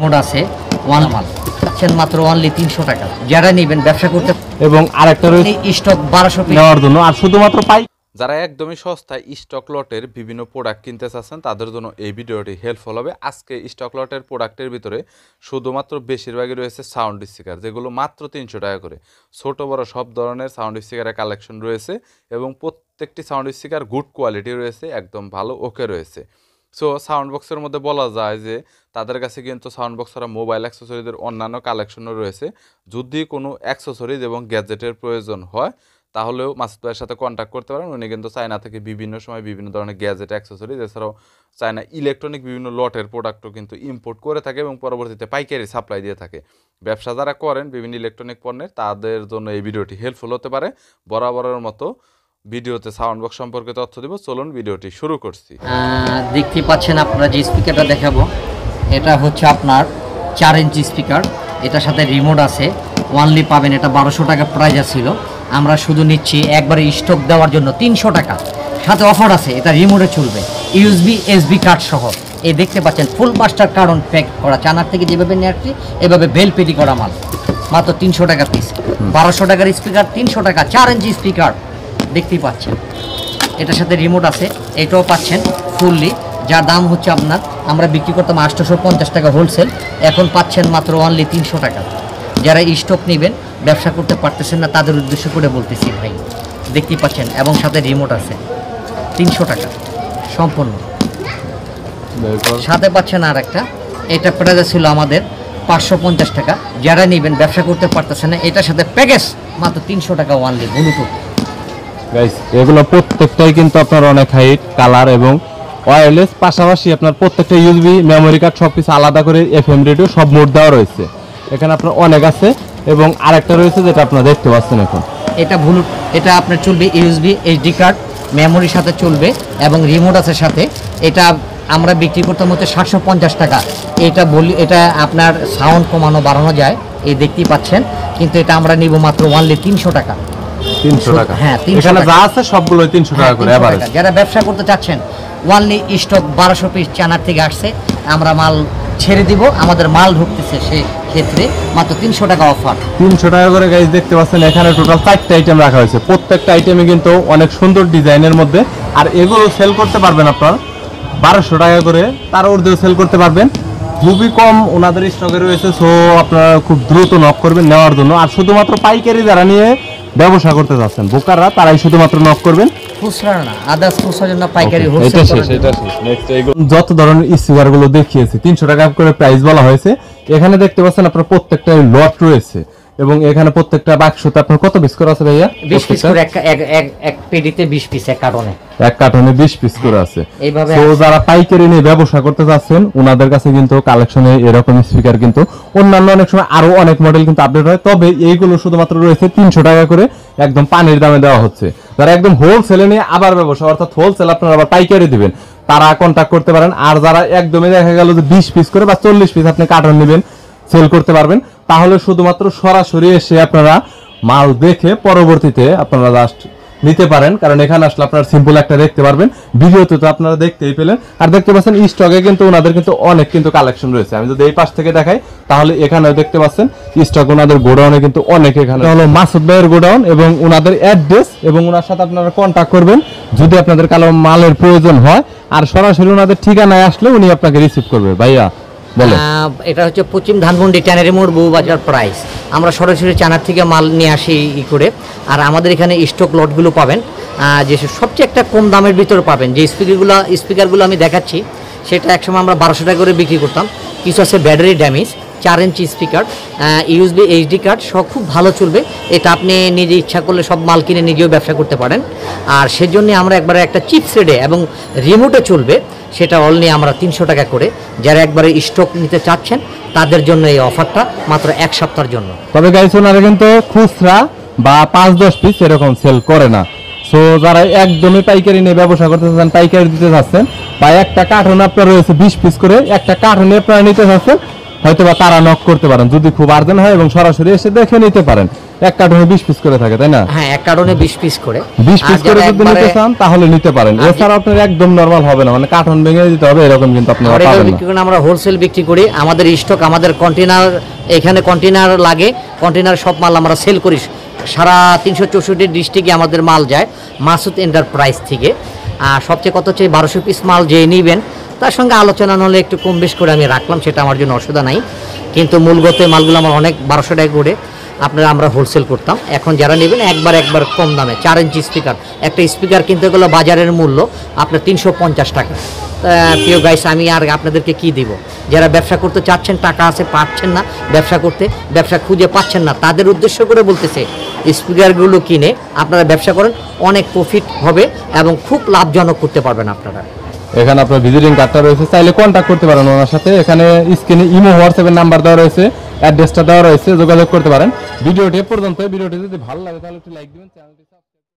Mode আছে one মাল পাচ্ছেন মাত্র অনলি 300 টাকা। যারা নেবেন ব্যবসা করতে এবং আরেকটা রয়েছে স্টক 1200 পিস নেওয়ার জন্য আর শুধুমাত্র পাই। যারা একদমই সস্তায় স্টক লটের বিভিন্ন প্রোডাক্ট কিনতে চাচ্ছেন তাদের জন্য এই ভিডিওটি হেল্পফুল হবে। আজকে স্টক লটের প্রোডাক্টের ভিতরে শুধুমাত্র বেশিরভাগই রয়েছে সাউন্ড স্পিকার, যেগুলো মাত্র 300 টাকা করে। ছোট বড় সব ধরনের সাউন্ড স্পিকারের কালেকশন রয়েছে এবং প্রত্যেকটি সাউন্ড স্পিকার গুড কোয়ালিটি রয়েছে, একদম ভালো ওকে রয়েছে। সো সাউন্ড বক্সের মধ্যে বলা যায় যে তাদের কাছে কিন্তু সাউন্ড বক্স ছাড়া মোবাইল অ্যাক্সেসরিজের অন্যান্য কালেকশনও রয়েছে। যদি কোনো অ্যাক্সেসরিজ এবং গ্যাজেটের প্রয়োজন হয় তাহলেও মাসুদ ভাইয়ের সাথে কন্ট্যাক্ট করতে পারেন। উনি কিন্তু চায়না থেকে বিভিন্ন সময় বিভিন্ন ধরনের গ্যাজেট অ্যাক্সেসরিজ, এছাড়াও চায়না ইলেকট্রনিক বিভিন্ন লটের প্রোডাক্টও কিন্তু ইম্পোর্ট করে থাকে এবং পরবর্তীতে পাইকারি সাপ্লাই দিয়ে থাকে। ব্যবসা যারা করেন বিভিন্ন ইলেকট্রনিক পণ্যের, তাদের জন্য এই ভিডিওটি হেল্পফুল হতে পারে। বরাবরের মতো ভিডিওতে সাউন্ড বক্স সম্পর্কে তথ্য দিব। চলুন ভিডিওটি শুরু করছি। দেখতে পাচ্ছেন আপনারা যে স্পিকারটা দেখাবো, এটা হচ্ছে আপনার 4 ইঞ্চি স্পিকার। এটার সাথে রিমোট আছে, ওয়ানলি পাবেন। এটা 1200 টাকা প্রাইস ছিল, আমরা শুধু নিচ্ছি একবারে স্টক দেওয়ার জন্য 300 টাকা। সাথে অফার আছে, এটা রিমোটে চলবে, ইউএসবি এসবি কার্ড সহ। এই দেখতে পাচ্ছেন ফুল মাস্টার কার্ড প্যাক করা, চানার থেকে যেভাবে নিয়ে আসছি এভাবে বেল পেটি করা মাল, মাত্র 300 টাকা পিস। 1200 টাকার স্পিকার 300 টাকা, 4 ইঞ্চি স্পিকার দেখতেই পাচ্ছেন। এটার সাথে রিমোট আছে, এটাও পাচ্ছেন ফুললি, যার দাম হচ্ছে আপনার আমরা বিক্রি করতাম 850 টাকা হোলসেল, এখন পাচ্ছেন মাত্র অনলি 300 টাকা। যারা স্টক নেবেন ব্যবসা করতে পারতেছেন না তাদের উদ্দেশ্য করে বলতেছি ভাই, দেখতেই পাচ্ছেন। এবং সাথে রিমোট আছে 300 টাকা সম্পূর্ণ। সাথে পাচ্ছেন আর একটা, এটা প্রাইস ছিল আমাদের 550 টাকা। যারা নেবেন ব্যবসা করতে পারতেছেন না, এটার সাথে প্যাকেজ মাত্র 300 টাকা ওয়ানলি ব্লুটুথ। এগুলো প্রত্যেকটাই কিন্তু আপনার অনেক হাইট, কালার এবং ওয়্যারলেস, পাশাপাশি আপনার প্রত্যেকটা ইউএসবি মেমোরি কার্ড সব কিছু আলাদা করে এফএম রেডিও সব মোড দেওয়া রয়েছে। এখানে আপনার অনেক আছে এবং আরেকটা রয়েছে যেটা আপনারা দেখতে পাচ্ছেন এখন, এটা ব্লুটুথ। এটা আপনার চলবে ইউএসবি এইচডি কার্ড মেমোরির সাথে চলবে এবং রিমোট আছে সাথে। এটা আমরা বিক্রি করতাম হচ্ছে 750 টাকা। এটা বলি, এটা আপনার সাউন্ড কমানো বাড়ানো যায়, এই দেখতেই পাচ্ছেন। কিন্তু এটা আমরা নিব মাত্র অনলি 300 টাকা। 300 টাকা, হ্যাঁ 300 এখানে যা আছে সবগুলো 300 টাকা করে এভারেজ। যারা ব্যবসা করতে চাচ্ছেন ওয়ানলি স্টক 1200 পিস চায়না থেকে আসছে, আমরা মাল ছেড়ে দিব, আমাদের মাল ঢুকতেছে সেই ক্ষেত্রে মাত্র 300 টাকা অফার। 300 টাকা করে গাইস দেখতে পাচ্ছেন। এখানে টোটাল 4টা আইটেম রাখা হয়েছে, প্রত্যেকটা আইটেমে কিন্তু অনেক সুন্দর ডিজাইনের মধ্যে। আর এগুলো সেল করতে পারবেন আপনারা 1200 টাকা করে, তার ঊর্ধ্বেও সেল করতে পারবেন। খুবই কম ওনাদের স্টকে রয়েছে, সো আপনারা খুব দ্রুত নক করবেন নেওয়ার জন্য। আর শুধুমাত্র পাইকারি যারা নিয়ে ব্যবসা করতে যাচ্ছেন বোকাররা, তারাই শুধুমাত্র নক করবেন, খুচরা না, আদার্স খুচরার জন্য পাইকারি হোলসেল। এটা শেষ, এটা শেষ। নেক্সট এইগুলো যত ধরনের স্পিকার গুলো দেখিয়েছি 300 টাকা করে প্রাইস বলা হয়েছে। এখানে দেখতে পাচ্ছেন আপনার প্রত্যেকটা লট রয়েছে এবং এখানে প্রত্যেকটা বাক্সতে আপনার কত পিস করে আছে ভাইয়া? 20 পিস করে, এক পেডিতে 20 পিস, এক কার্টনে 20 পিস করে আছে। এইভাবে তো যারা পাইকারি নিয়ে ব্যবসা করতে যাচ্ছেন ওনাদের কাছে কিন্তু কালেকশনে এরকম স্পিকার কিন্তু অন্যান্য অনেক সময় আরো অনেক মডেল কিন্তু আপডেট হয়, তবে এইগুলো শুধুমাত্র রয়েছে 300 টাকা করে, একদম পানির দামে দেওয়া হচ্ছে। যারা একদম হোলসেলে নিয়ে আবার ব্যবসা, অর্থাৎ হোলসেল আপনারা আবার পাইকারি দিবেন, তারা কন্ট্যাক্ট করতে পারেন। আর যারা একদমই দেখা গেল যে 20 পিস করে বা 40 পিস আপনি কার্টন নেবেন, সেল করতে পারবেন, তাহলে শুধুমাত্র সরাসরি এসে আপনারা মাল দেখে পরবর্তীতে আপনারা জাস্ট নিতে পারেন। কারণ এখানে আসলে আপনারা সিম্পল একটা দেখতে পারবেন, ভিডিওতে তো আপনারা দেখতেই পেলেন। আর দেখতে পাচ্ছেন স্টকে কিন্তু ওনাদের কিন্তু অনেক কিন্তু কালেকশন রয়েছে। আমি যদি এই পাশ থেকে দেখাই তাহলে এখানেও দেখতে পাচ্ছেন স্টক ওনাদের গোডাউনে কিন্তু অনেক। এখানে হলো মাসুদ ভাইয়ের গোডাউন এবং ওনাদের অ্যাড্রেস, এবং ওনার সাথে আপনারা কন্ট্যাক্ট করবেন যদি আপনাদের কালো মালের প্রয়োজন হয়। আর সরাসরি ওনাদের ঠিকানায় আসলে উনি আপনাকে রিসিভ করবে। ভাইয়া এটা হচ্ছে পশ্চিম ধানমন্ডি ট্যানারি মোড় বউবাজার প্রাইস। আমরা সরাসরি চায়নার থেকে মাল নিয়ে আসি করে। আর আমাদের এখানে স্টক লটগুলো পাবেন, যে সবচেয়ে একটা কম দামের ভিতরে পাবেন। যে স্পিকারগুলো আমি দেখাচ্ছি সেটা একসময় আমরা 1200 টাকা করে বিক্রি করতাম। কিছু আছে battery damage, 4 inch speaker, USB HD card সব, খুব ভালো চলবে। এটা আপনি নিজে ইচ্ছা করলে সব মাল কিনে নিজেও ব্যবসা করতে পারেন। আর সেজন্য আমরা একবারে একটা চিপস রেডে এবং রিমোটে চলবে, সেটা অনলি আমরা 300 টাকা করে। যারা একবারে স্টক নিতে চাচ্ছেন তাদের জন্য এই অফারটা মাত্র 1 সপ্তাহের জন্য। তবে গাইস ওনারা কিন্তু খুচরা বা 5-10 পিস এরকম সেল করে না। সো যারা একদমই পাইকারি নিয়ে ব্যবসা করতে চাচ্ছেন, পাইকারি দিতে চাচ্ছেন, বা একটা কার্টন আপনার রয়েছে 20 পিস করে, একটা কার্টনে আপনারা নিতে চাচ্ছেন, হয়তো বা তারা নক করতে পারেন যদি খুব আর্জেন্ট হয়, এবং সরাসরি এসে দেখে নিতে পারেন। এক কার্টনে 20 পিস করে থাকে, তাই না? হ্যাঁ, এক কার্টনে 20 পিস করে। 20 পিস আর করে যারা যদি নিতে চান তাহলে নিতে পারেন। এছাড়া আপনার একদম নরমাল হবে না, মানে কার্টন ভেঙে দিতে হবে, এরকম কিন্তু আপনারা আমরা পাবেন বিক্রি না। করি, আমরা হোলসেল বিক্রি করি। আমাদের স্টক, আমাদের কন্টেনার, এখানে কন্টেনার লাগে, কন্টেনার সব মাল আমরা সেল করি। সারা 364 ডিস্ট্রিক্টে আমাদের মাল যায় মাসুদ এন্টারপ্রাইজ থেকে। আর সবচেয়ে কত হচ্ছে 1200 পিস মাল যে নেবেন তার সঙ্গে আলোচনা হলে একটু কম বেশ করে আমি রাখলাম, সেটা আমার জন্য অসুবিধা নাই। কিন্তু মূলগত মালগুলো আমার অনেক 1200 টাকা করে আপনারা আমরা হোলসেল করতাম। এখন যারা নেবেন একবার কম দামে 4 ইঞ্চি স্পিকার, একটা স্পিকার কিনতে গেলে বাজারের মূল্য আপনার 350 টাকা। প্রিয় গাইস, আমি আর আপনাদেরকে কি দেব? যারা ব্যবসা করতে চাচ্ছেন, টাকা আছে, পাচ্ছেন না ব্যবসা করতে, ব্যবসা খুঁজে পাচ্ছেন না, তাদের উদ্দেশ্য করে বলতেছে স্পিকারগুলো কিনে আপনারা ব্যবসা করেন, অনেক প্রফিট হবে এবং খুব লাভজনক করতে পারবেন আপনারা। এখানে আপনার ভিজিটিং কার্ডটা রয়েছে, চাইলে কন্ট্যাক্ট করতে পারেন ওনার সাথে। এখানে স্ক্রিনে ইমো, হোয়াটসঅ্যাপের নাম্বার দেওয়া রয়েছে, অ্যাড্রেসটা দেওয়া রয়েছে, যোগাযোগ করতে পারেন। ভিডিওটি এ পর্যন্ত। ভিডিওটি যদি ভালো লাগে তাহলে একটু লাইক দিবেন, চ্যানেলটি